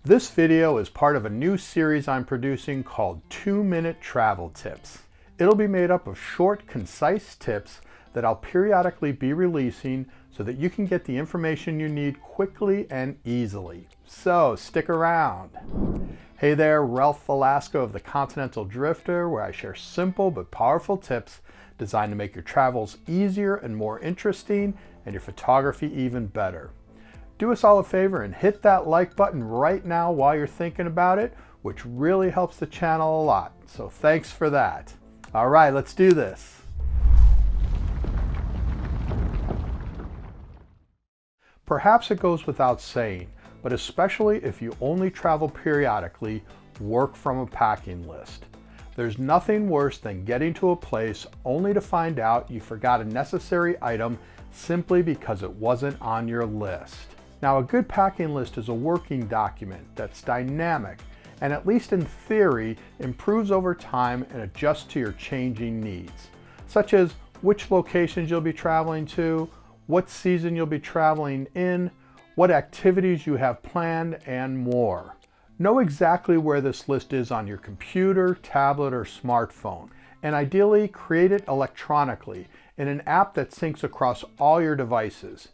This video is part of a new series I'm producing called 2-Minute Travel Tips. It'll be made up of short, concise tips that I'll periodically be releasing so that you can get the information you need quickly and easily. So stick around. Hey there, Ralph Velasco of the Continental Drifter, where I share simple but powerful tips designed to make your travels easier and more interesting and your photography even better. Do us all a favor and hit that like button right now while you're thinking about it, which really helps the channel a lot. So thanks for that. All right, let's do this. Perhaps it goes without saying, but especially if you only travel periodically, work from a packing list. There's nothing worse than getting to a place only to find out you forgot a necessary item simply because it wasn't on your list. Now, a good packing list is a working document that's dynamic and, at least in theory, improves over time and adjusts to your changing needs, such as which locations you'll be traveling to, what season you'll be traveling in, what activities you have planned, and more. Know exactly where this list is on your computer, tablet, or smartphone, and ideally create it electronically in an app that syncs across all your devices,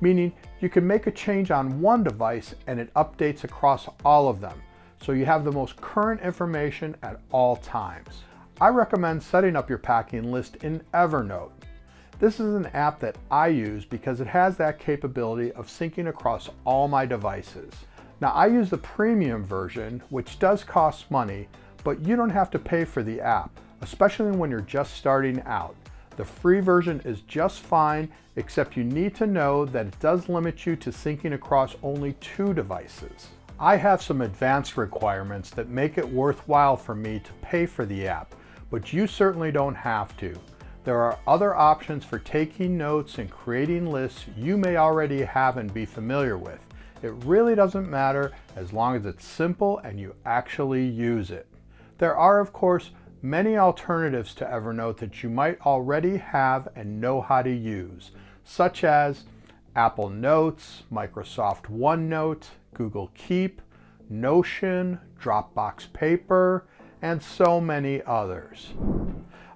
meaning you can make a change on one device and it updates across all of them, so you have the most current information at all times. I recommend setting up your packing list in Evernote. This is an app that I use because it has that capability of syncing across all my devices. Now, I use the premium version, which does cost money, but you don't have to pay for the app, especially when you're just starting out. The free version is just fine, except you need to know that it does limit you to syncing across only 2 devices. I have some advanced requirements that make it worthwhile for me to pay for the app, but you certainly don't have to. There are other options for taking notes and creating lists you may already have and be familiar with. It really doesn't matter as long as it's simple and you actually use it. There are, of course, many alternatives to Evernote that you might already have and know how to use, such as Apple Notes, Microsoft OneNote, Google Keep, Notion, Dropbox Paper, and so many others.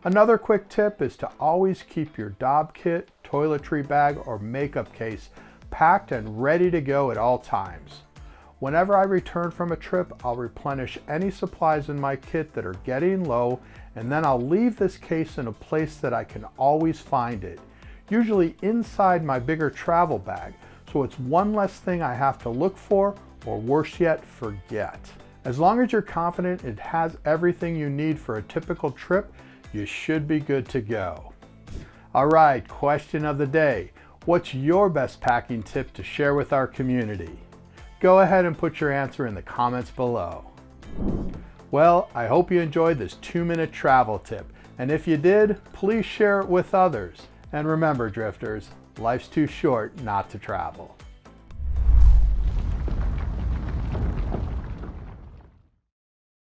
Another quick tip is to always keep your Dob Kit, toiletry bag, or makeup case packed and ready to go at all times. Whenever I return from a trip, I'll replenish any supplies in my kit that are getting low, and then I'll leave this case in a place that I can always find it, usually inside my bigger travel bag, so it's one less thing I have to look for, or worse yet, forget. As long as you're confident it has everything you need for a typical trip, you should be good to go. All right, question of the day. What's your best packing tip to share with our community? Go ahead and put your answer in the comments below. Well, I hope you enjoyed this 2-minute travel tip, and if you did, please share it with others. And remember, drifters, life's too short not to travel.